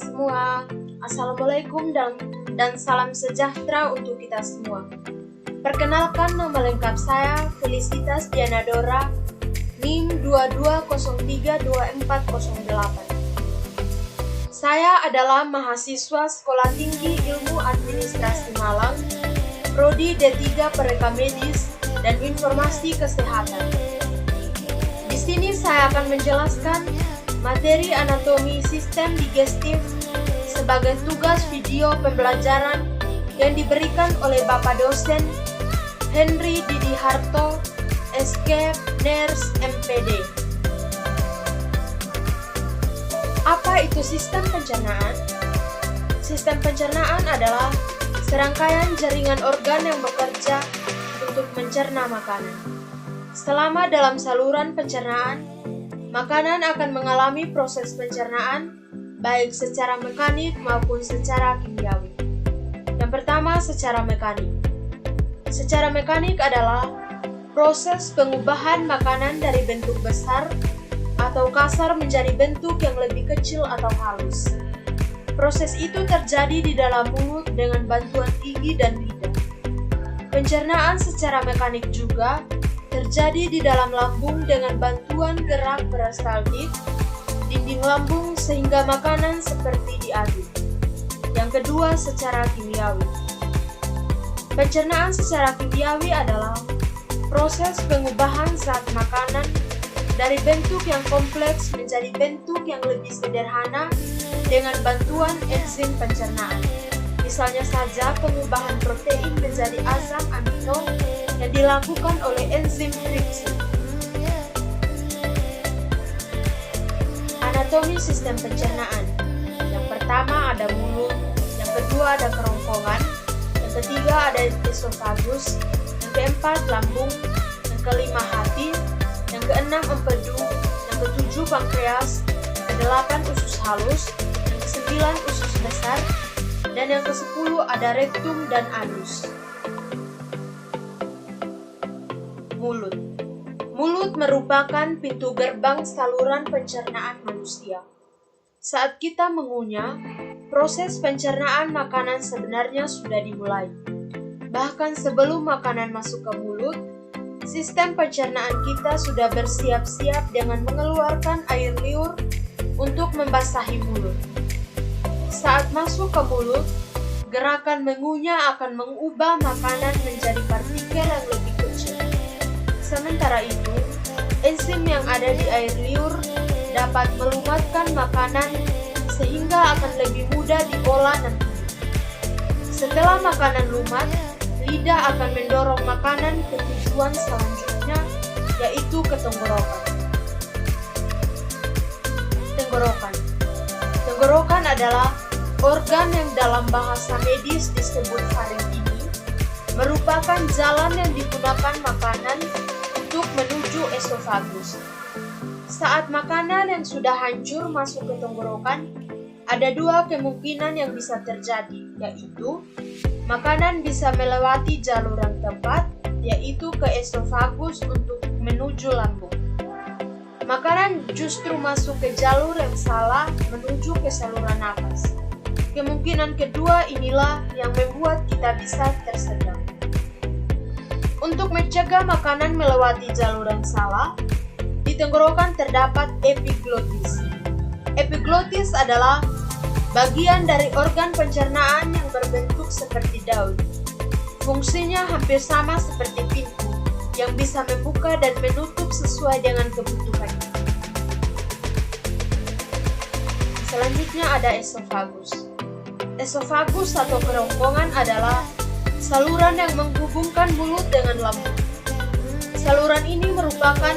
semua. Assalamualaikum dan salam sejahtera untuk kita semua. Perkenalkan, nama lengkap saya Felicitas Diana Dora, NIM 22032408. Saya adalah mahasiswa Sekolah Tinggi Ilmu Administrasi Malang, Prodi D3 Pereka Medis dan Informasi Kesehatan. Di sini saya akan menjelaskan materi anatomi sistem digestif sebagai tugas video pembelajaran yang diberikan oleh Bapak dosen Henry Didi Harto, SK Ners MPD. Apa itu sistem pencernaan? Sistem pencernaan adalah serangkaian jaringan organ yang bekerja untuk mencerna makanan. Selama dalam saluran pencernaan, makanan akan mengalami proses pencernaan baik secara mekanik maupun secara kimiawi. Yang pertama, secara mekanik. Secara mekanik adalah proses pengubahan makanan dari bentuk besar atau kasar menjadi bentuk yang lebih kecil atau halus. Proses itu terjadi di dalam mulut dengan bantuan gigi dan lidah. Pencernaan secara mekanik juga terjadi di dalam lambung dengan bantuan gerak peristaltik dinding lambung sehingga makanan seperti diaduk. Yang kedua, secara kimiawi. Pencernaan secara kimiawi adalah proses pengubahan zat makanan dari bentuk yang kompleks menjadi bentuk yang lebih sederhana dengan bantuan enzim pencernaan. Misalnya saja pengubahan protein menjadi asam amino yang dilakukan oleh enzim tripsin. Anatomi sistem pencernaan. Yang pertama ada mulut, yang kedua ada kerongkongan, yang ketiga ada esofagus, yang keempat lambung, yang kelima hati, yang keenam empedu, yang ketujuh pankreas, yang kedelapan usus halus, yang kesembilan usus besar, dan yang ke-10 ada rektum dan anus. Mulut. Mulut merupakan pintu gerbang saluran pencernaan manusia. Saat kita mengunyah, proses pencernaan makanan sebenarnya sudah dimulai. Bahkan sebelum makanan masuk ke mulut, sistem pencernaan kita sudah bersiap-siap dengan mengeluarkan air liur untuk membasahi mulut. Saat masuk ke mulut, gerakan mengunyah akan mengubah makanan menjadi partikel yang lebih kecil. Sementara itu, enzim yang ada di air liur dapat melumatkan makanan sehingga akan lebih mudah diolah nantinya. Setelah makanan lumat, lidah akan mendorong makanan ke tujuan selanjutnya, yaitu ke tenggorokan. Tenggorokan adalah organ yang dalam bahasa medis disebut faring ini merupakan jalan yang digunakan makanan untuk menuju esofagus. Saat makanan yang sudah hancur masuk ke tenggorokan, ada dua kemungkinan yang bisa terjadi, yaitu makanan bisa melewati jalur yang tepat, yaitu ke esofagus untuk menuju lambung. Makanan justru masuk ke jalur yang salah menuju ke saluran napas. Kemungkinan kedua inilah yang membuat kita bisa tersedak. Untuk mencegah makanan melewati jalur yang salah, di tenggorokan terdapat epiglotis. Epiglotis adalah bagian dari organ pencernaan yang berbentuk seperti daun. Fungsinya hampir sama seperti pintu yang bisa membuka dan menutup sesuai dengan kebutuhannya. Selanjutnya ada esofagus. Esofagus atau kerongkongan adalah saluran yang menghubungkan mulut dengan lambung. Saluran ini merupakan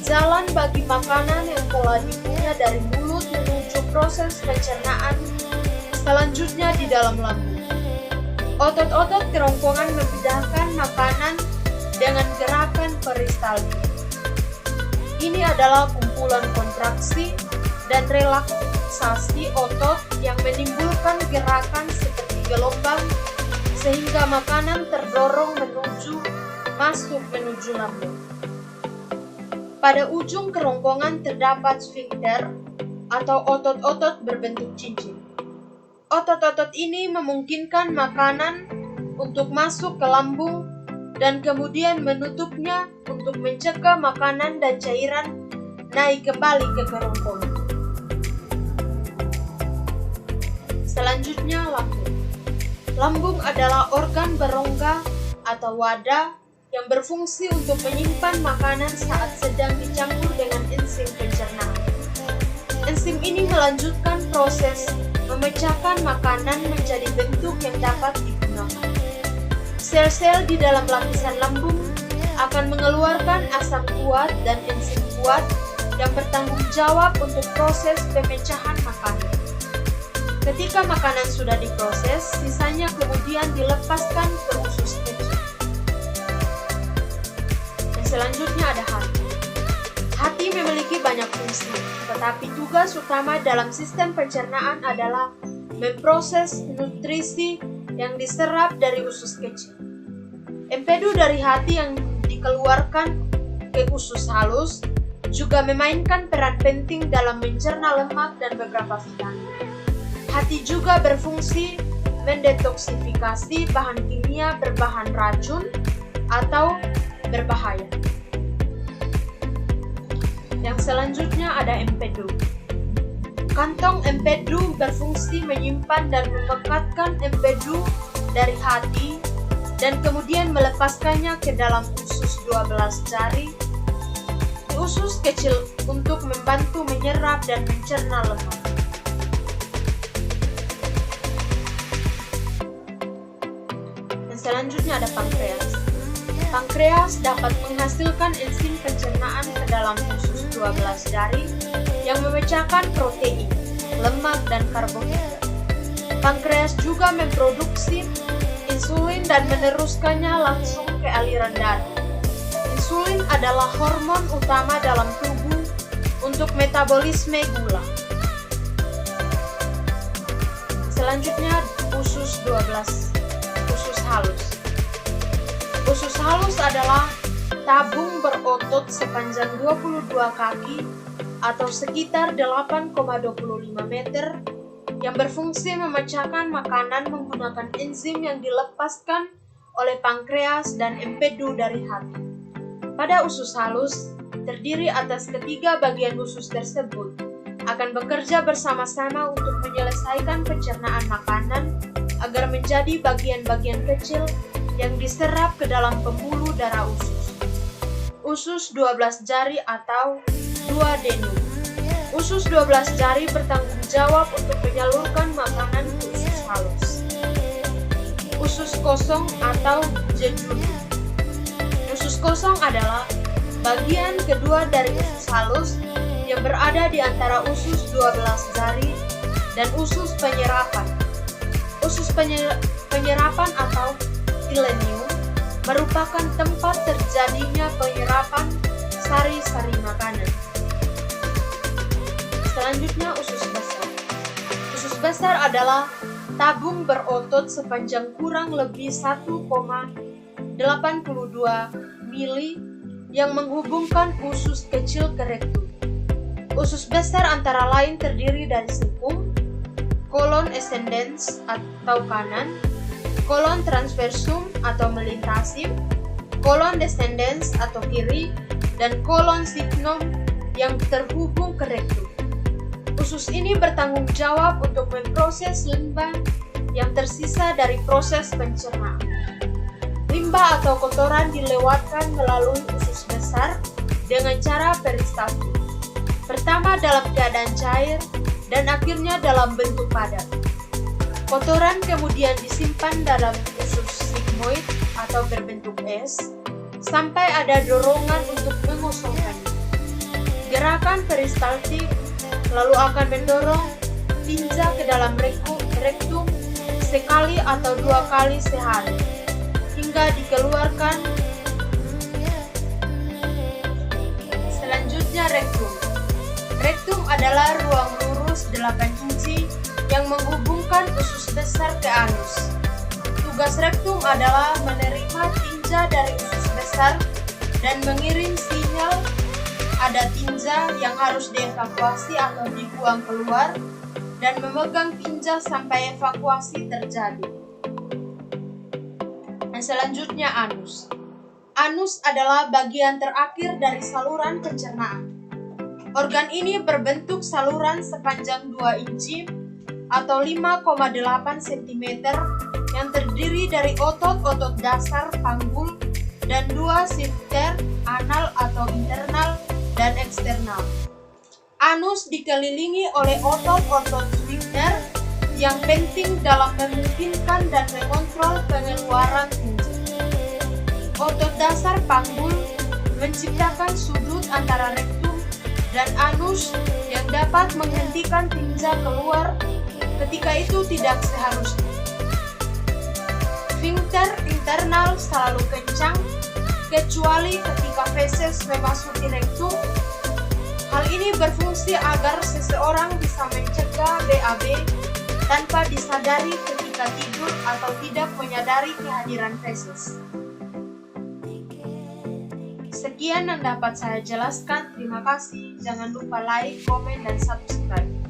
jalan bagi makanan yang telah dipunya dari mulut menuju proses pencernaan selanjutnya di dalam lambung. Otot-otot kerongkongan memindahkan makanan dengan gerakan peristaltik. Ini adalah kumpulan kontraksi dan relaksasi otot yang menimbulkan gerakan seperti gelombang sehingga makanan terdorong masuk menuju lambung. Pada ujung kerongkongan terdapat sfinkter atau otot-otot berbentuk cincin. Otot-otot ini memungkinkan makanan untuk masuk ke lambung dan kemudian menutupnya untuk mencegah makanan dan cairan naik kembali ke kerongkongan. Selanjutnya, lambung. Lambung adalah organ berongga atau wadah yang berfungsi untuk menyimpan makanan saat sedang dicampur dengan enzim pencernaan. Enzim ini melanjutkan proses memecahkan makanan menjadi bentuk yang dapat digunakan. Sel-sel di dalam lapisan lambung akan mengeluarkan asam kuat dan enzim kuat yang bertanggung jawab untuk proses pemecahan makanan. Ketika makanan sudah diproses, sisanya kemudian dilepaskan ke usus kecil. Dan selanjutnya ada hati. Hati memiliki banyak fungsi, tetapi tugas utama dalam sistem pencernaan adalah memproses nutrisi yang diserap dari usus kecil. Empedu dari hati yang dikeluarkan ke usus halus juga memainkan peran penting dalam mencerna lemak dan beberapa vitamin. Hati juga berfungsi mendetoksifikasi bahan kimia berbahan racun atau berbahaya. Yang selanjutnya ada empedu. Kantong empedu berfungsi menyimpan dan memekatkan empedu dari hati dan kemudian melepaskannya ke dalam usus 12 jari di usus kecil untuk membantu menyerap dan mencerna lemak. Dan selanjutnya ada pankreas. Pankreas dapat menghasilkan enzim pencernaan ke dalam usus 12 jari yang memecahkan protein, lemak, dan karbohidrat. Pankreas juga memproduksi insulin dan meneruskannya langsung ke aliran darah. Insulin adalah hormon utama dalam tubuh untuk metabolisme gula. Selanjutnya usus 12, usus halus. Usus halus adalah tabung berotot sepanjang 22 kaki atau sekitar 8,25 meter yang berfungsi memecahkan makanan menggunakan enzim yang dilepaskan oleh pankreas dan empedu dari hati. Pada usus halus, terdiri atas ketiga bagian usus tersebut, akan bekerja bersama-sama untuk menyelesaikan pencernaan makanan agar menjadi bagian-bagian kecil yang diserap ke dalam pembuluh darah usus. Usus 12 jari atau duodenum. Usus 12 jari bertanggung jawab untuk menyalurkan makanan ke usus halus. Usus kosong atau jejunum. Usus kosong adalah bagian kedua dari usus halus yang berada di antara usus 12 jari dan usus penyerapan. Usus penyerapan atau ileum merupakan tempat terjadinya penyerapan sari-sari makanan. Selanjutnya usus besar. Usus besar adalah tabung berotot sepanjang kurang lebih 1,82 mili yang menghubungkan usus kecil ke rektum. Usus besar antara lain terdiri dari sikum, kolon ascendens atau kanan, kolon transversum atau melintasi, kolon descendens atau kiri, dan kolon sigmoid yang terhubung ke rektum. Usus ini bertanggung jawab untuk memproses limbah yang tersisa dari proses pencernaan. Limbah atau kotoran dilewatkan melalui usus besar dengan cara peristaltik. Pertama dalam keadaan cair dan akhirnya dalam bentuk padat. Kotoran kemudian disimpan dalam usus sigmoid atau berbentuk es sampai ada dorongan untuk mengosongkannya. Gerakan peristaltik lalu akan mendorong tinja ke dalam rektum sekali atau 2 kali sehari hingga dikeluarkan. Selanjutnya rektum. Rektum adalah ruang lurus 8 inci yang menghubungkan usus besar ke anus. Tugas rektum adalah menerima tinja dari usus besar dan mengirim sinyal ada tinja yang harus dievakuasi atau dibuang keluar dan memegang tinja sampai evakuasi terjadi. Selanjutnya anus. Anus adalah bagian terakhir dari saluran pencernaan. Organ ini berbentuk saluran sepanjang 2 inci atau 5,8 cm yang terdiri dari otot-otot dasar panggul dan 2 sifter, anal atau internal dan eksternal. Anus dikelilingi oleh otot-otot sifter yang penting dalam memungkinkan dan mengontrol pengeluaran tinja. Otot dasar panggul menciptakan sudut antara rektum dan anus yang dapat menghentikan tinja keluar ketika itu tidak seharusnya. Sphincter internal selalu kencang kecuali ketika feses memasuki rektum. Hal ini berfungsi agar seseorang bisa mencegah BAB tanpa disadari ketika tidur atau tidak menyadari kehadiran feses. Sekian yang dapat saya jelaskan. Terima kasih. Jangan lupa like, komen, dan subscribe.